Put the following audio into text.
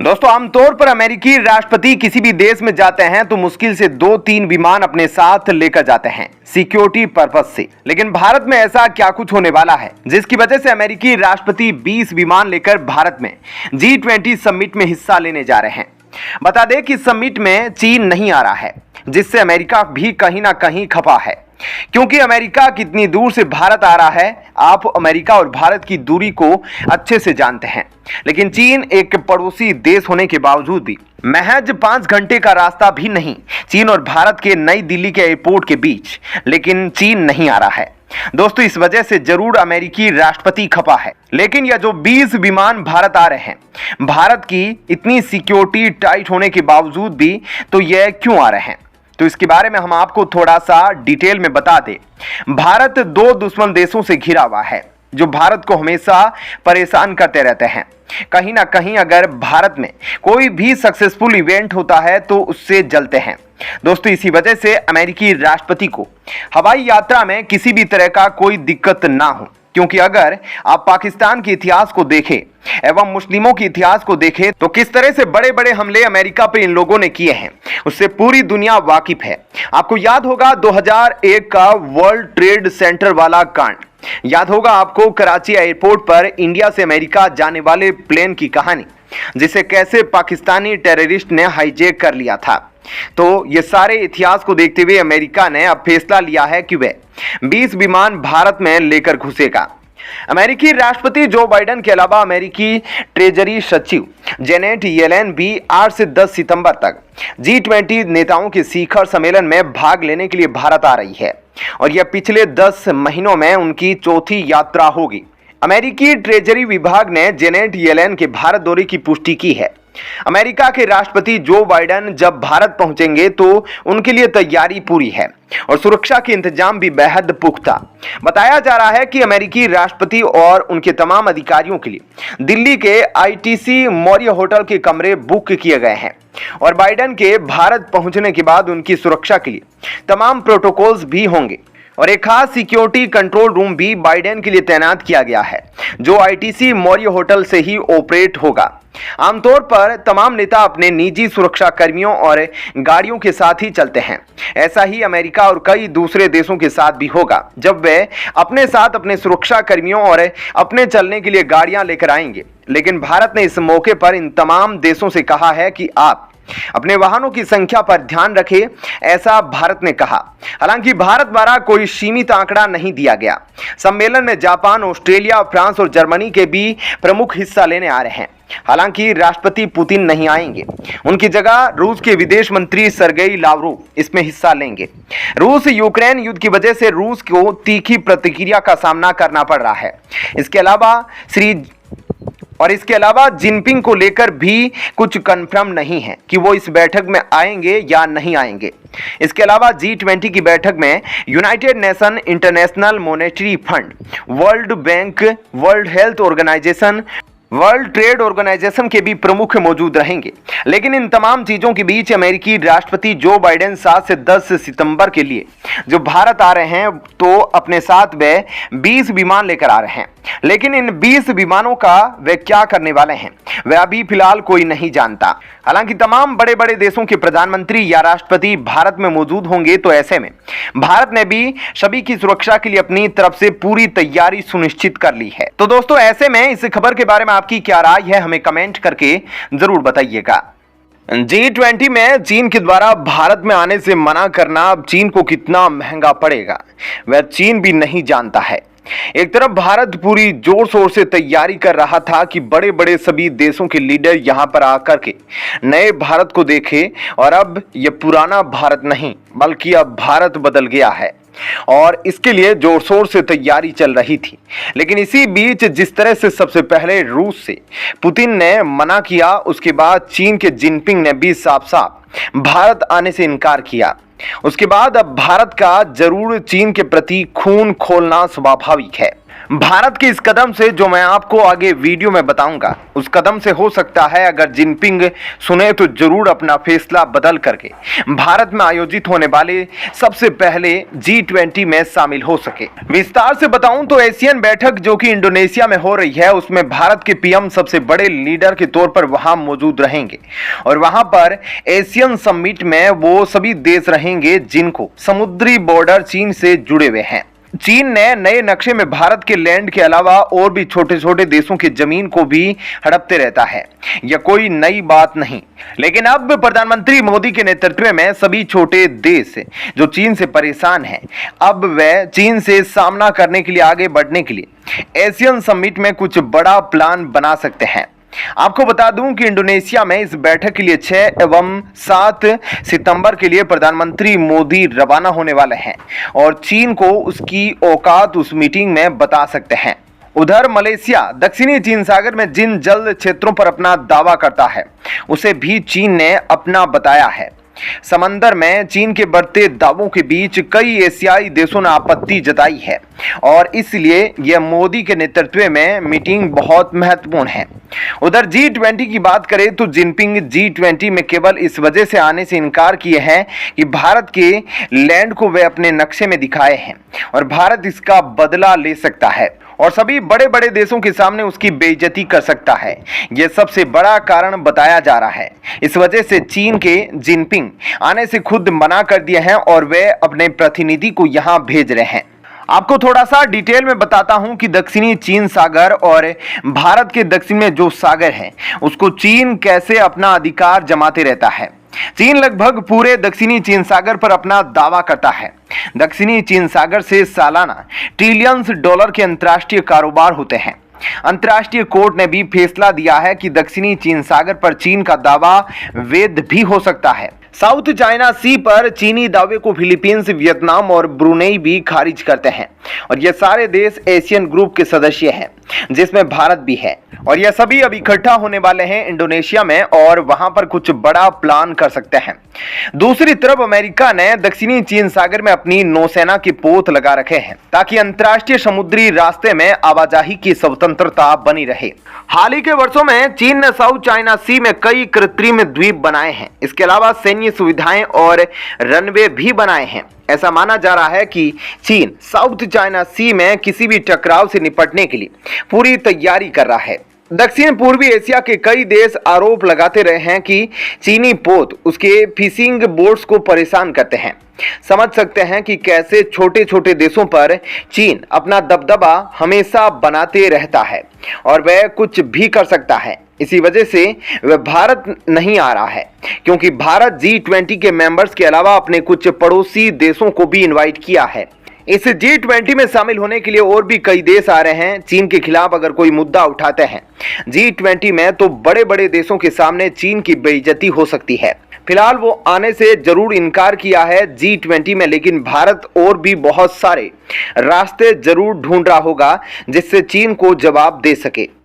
दोस्तों, आमतौर पर अमेरिकी राष्ट्रपति किसी भी देश में जाते हैं तो मुश्किल से 2-3 विमान अपने साथ लेकर जाते हैं सिक्योरिटी पर्पज से। लेकिन भारत में ऐसा क्या कुछ होने वाला है जिसकी वजह से अमेरिकी राष्ट्रपति 20 विमान लेकर भारत में G20 समिट में हिस्सा लेने जा रहे हैं। बता दें कि समिट में चीन नहीं आ रहा है, जिससे अमेरिका भी कहीं ना कहीं खफा है, क्योंकि अमेरिका कितनी दूर से भारत आ रहा है आप अमेरिका और भारत की दूरी को अच्छे से जानते हैं। लेकिन चीन एक पड़ोसी देश होने के बावजूद भी महज 5 घंटे का रास्ता भी नहीं चीन और भारत के नई दिल्ली के एयरपोर्ट के बीच, लेकिन चीन नहीं आ रहा है। दोस्तों, इस वजह से जरूर अमेरिकी राष्ट्रपति खफा है। लेकिन यह जो 20 विमान भारत आ रहे हैं, भारत की इतनी सिक्योरिटी टाइट होने के बावजूद भी, तो यह क्यों आ रहे हैं, तो इसके बारे में हम आपको थोड़ा सा डिटेल में बता दें। भारत 2 दुश्मन देशों से घिरा हुआ है जो भारत को हमेशा परेशान करते रहते हैं। कहीं ना कहीं अगर भारत में कोई भी सक्सेसफुल इवेंट होता है तो उससे जलते हैं। दोस्तों, इसी वजह से अमेरिकी राष्ट्रपति को हवाई यात्रा में किसी भी तरह का कोई दिक्कत ना हो, क्योंकि अगर आप पाकिस्तान के इतिहास को देखें एवं मुस्लिमों के इतिहास को देखें तो किस तरह से बड़े बड़े हमले अमेरिका पे इन लोगों ने किए हैं उससे पूरी दुनिया वाकिफ है। आपको याद होगा 2001 का वर्ल्ड ट्रेड सेंटर वाला कांड, याद होगा आपको कराची एयरपोर्ट पर इंडिया से अमेरिका जाने वाले प्लेन की कहानी, जिसे कैसे पाकिस्तानी टेररिस्ट ने हाईजैक कर लिया था। तो ये सारे इतिहास को देखते हुए अमेरिका ने अब फैसला लिया है कि वह 20 विमान भारत में लेकर घुसेगा। अमेरिकी राष्ट्रपति जो बाइडेन के अलावा अमेरिकी ट्रेजरी सचिव जेनेट येलेन भी 8 से 10 सितंबर तक G20 नेताओं के शिखर सम्मेलन में भाग लेने के लिए भारत आ रही है, और यह पिछले 10 महीनों में उनकी चौथी यात्रा होगी। अमेरिकी ट्रेजरी विभाग ने जेनेट येलेन के भारत दौरे की पुष्टि की है। अमेरिका के राष्ट्रपति जो बाइडेन जब भारत पहुंचेंगे तो उनके लिए तैयारी पूरी है और सुरक्षा के इंतजाम भी बेहद पुख्ता। बताया जा रहा है कि अमेरिकी राष्ट्रपति और उनके तमाम अधिकारियों के लिए दिल्ली के ITC मौर्य होटल के कमरे बुक किए गए हैं, और बाइडेन के भारत पहुंचने के बाद उनकी सुरक्षा के लिए तमाम प्रोटोकॉल्स भी होंगे, और एक खास सिक्योरिटी कंट्रोल रूम भी बाइडेन के लिए तैनात किया गया है जो ITC मौर्य होटल से ही ऑपरेट होगा। आमतौर पर तमाम नेता अपने निजी सुरक्षा कर्मियों और गाड़ियों के साथ ही चलते हैं। ऐसा ही अमेरिका और कई दूसरे देशों के साथ भी होगा, जब वे अपने साथ अपने सुरक्षा कर्मियों और अपने चलने के लिए गाड़ियां लेकर आएंगे। लेकिन भारत ने इस मौके पर इन तमाम देशों से कहा है कि आप अपने वाहनों की संख्या पर ध्यान रखें, ऐसा भारत ने कहा। हालांकि भारत द्वारा कोई सीमित आंकड़ा नहीं दिया गया। सम्मेलन में जापान, ऑस्ट्रेलिया, फ्रांस और जर्मनी के भी प्रमुख हिस्सा लेने आ रहे हैं। हालांकि राष्ट्रपति पुतिन नहीं आएंगे, उनकी जगह रूस के विदेश मंत्री सर्गेई लावरोव इसमें हिस्सा लेंगे। रूस यूक्रेन युद्ध की वजह से रूस को तीखी प्रतिक्रिया का सामना करना पड़ रहा है। इसके अलावा जिनपिंग को लेकर भी कुछ कंफर्म नहीं है कि वो इस बैठक में आएंगे या नहीं आएंगे। इसके अलावा G20 की बैठक में united nation, international monetary fund, world bank, world health organisation, world trade organisation के भी प्रमुख मौजूद रहेंगे। लेकिन इन तमाम चीजों के बीच अमेरिकी राष्ट्रपति जो बाइडेन 7 से 10 सितंबर के लिए जो भारत आ रहे हैं तो अपने साथ वे 20 विमान लेकर आ रहे हैं। लेकिन इन 20 विमानों का वे क्या करने वाले हैं वह अभी फिलहाल कोई नहीं जानता। हालांकि तमाम बड़े बड़े देशों के प्रधानमंत्री या राष्ट्रपति भारत में मौजूद होंगे, तो ऐसे में भारत ने भी सभी की सुरक्षा के लिए अपनी तरफ से पूरी तैयारी सुनिश्चित कर ली है। तो दोस्तों, ऐसे में इस खबर के बारे में आपकी क्या राय है हमें कमेंट करके जरूर बताइएगा। G20 में चीन के द्वारा भारत में आने से मना करना अब चीन को कितना महंगा पड़ेगा वह चीन भी नहीं जानता है। एक तरफ भारत पूरी जोर शोर से तैयारी कर रहा था कि बड़े बड़े सभी देशों के लीडर यहां पर आकर के नए भारत को देखें, और अब यह पुराना भारत नहीं बल्कि अब भारत बदल गया है, और इसके लिए जोर शोर से तैयारी चल रही थी। लेकिन इसी बीच जिस तरह से सबसे पहले रूस से पुतिन ने मना किया, उसके बाद चीन के जिनपिंग ने भी साफ साफ भारत आने से इनकार किया। उसके बाद अब भारत का जरूर चीन के प्रति खून खोलना स्वाभाविक है। भारत के इस कदम से, जो मैं आपको आगे वीडियो में बताऊंगा, उस कदम से हो सकता है अगर जिनपिंग सुने तो जरूर अपना फैसला बदल करके भारत में आयोजित होने वाले सबसे पहले G20 में शामिल हो सके। विस्तार से बताऊं तो एशियन बैठक जो कि इंडोनेशिया में हो रही है, उसमें भारत के पीएम सबसे बड़े लीडर के तौर पर वहां मौजूद रहेंगे और वहां पर एशियन समिट में वो सभी देश रहेंगे जिनको समुद्री बॉर्डर चीन से जुड़े हुए हैं। चीन ने नए नक्शे में भारत के लैंड के अलावा और भी छोटे छोटे देशों की जमीन को भी हड़पते रहता है। यह कोई नई बात नहीं, लेकिन अब प्रधानमंत्री मोदी के नेतृत्व में सभी छोटे देश जो चीन से परेशान हैं, अब वे चीन से सामना करने के लिए, आगे बढ़ने के लिए एशियन समिट में कुछ बड़ा प्लान बना सकते हैं। आपको बता दूं कि इंडोनेशिया में इस बैठक के लिए 6 एवं 7 सितंबर के लिए प्रधानमंत्री मोदी रवाना होने वाले हैं और चीन को उसकी औकात उस मीटिंग में बता सकते हैं। उधर मलेशिया दक्षिणी चीन सागर में जिन जल क्षेत्रों पर अपना दावा करता है, उसे भी चीन ने अपना बताया है। समंदर में चीन के बढ़ते दावों के बीच कई एशियाई देशों ने आपत्ति जताई है और इसलिए यह मोदी के नेतृत्व में मीटिंग बहुत महत्वपूर्ण है। उधर G20 की बात करें तो जिनपिंग G20 में केवल इस वजह से आने से इनकार किए हैं कि भारत के लैंड को वे अपने नक्शे में दिखाए हैं और भारत इसका बदला ले सकता है और सभी बड़े बड़े देशों के सामने उसकी बेइज्जती कर सकता है। यह सबसे बड़ा कारण बताया जा रहा है। इस वजह से चीन के जिनपिंग आने से खुद मना कर दिए हैं और वे अपने प्रतिनिधि को यहां भेज रहे हैं। आपको थोड़ा सा डिटेल में बताता हूं कि दक्षिणी चीन सागर और भारत के दक्षिण में जो सागर है, उसको चीन कैसे अपना अधिकार जमाते रहता है। चीन लगभग पूरे दक्षिणी चीन सागर पर अपना दावा करता है। दक्षिणी चीन सागर से सालाना ट्रिलियंस डॉलर के अंतर्राष्ट्रीय कारोबार होते हैं। अंतर्राष्ट्रीय कोर्ट ने भी फैसला दिया है कि दक्षिणी चीन सागर पर चीन का दावा वैध भी हो सकता है। साउथ चाइना सी पर चीनी दावे को फिलीपींस, वियतनाम और ब्रुनेई भी खारिज करते हैं और ये सारे देश एशियन ग्रुप के सदस्य हैं, जिसमें भारत भी है और ये सभी अब इकट्ठा होने वाले हैं इंडोनेशिया में और वहां पर कुछ बड़ा प्लान कर सकते हैं। दूसरी तरफ अमेरिका ने दक्षिणी चीन सागर में अपनी नौसेना के पोत लगा रखे हैं ताकि अंतर्राष्ट्रीय समुद्री रास्ते में आवाजाही की स्वतंत्रता बनी रहे। हाल ही के वर्षों में चीन ने साउथ चाइना सी में कई कृत्रिम द्वीप बनाए हैं। इसके अलावा सैन्य सुविधाएं और रनवे भी बनाए हैं। ऐसा माना जा रहा है कि चीन साउथ चाइना सी में किसी भी टकराव से निपटने के लिए पूरी तैयारी कर रहा है। दक्षिण पूर्वी एशिया के कई देश आरोप लगाते रहे हैं कि चीनी पोत उसके फिशिंग बोट्स को परेशान करते हैं। समझ सकते हैं कि कैसे छोटे छोटे देशों पर चीन अपना दबदबा हमेशा बनाते रहता है और वह कुछ भी कर सकता है। इसी वजह से वह भारत नहीं आ रहा है, क्योंकि भारत G20 के मेंबर्स के अलावा अपने कुछ पड़ोसी देशों को भी इनवाइट किया है। इस G20 में शामिल होने के लिए और भी कई देश आ रहे हैं। चीन के खिलाफ अगर कोई मुद्दा उठाते हैं G20 में, तो बड़े बड़े देशों के सामने चीन की बेइज्जती हो सकती है। फिलहाल वो आने से जरूर इनकार किया है G20 में, लेकिन भारत और भी बहुत सारे रास्ते जरूर ढूंढ रहा होगा जिससे चीन को जवाब दे सके।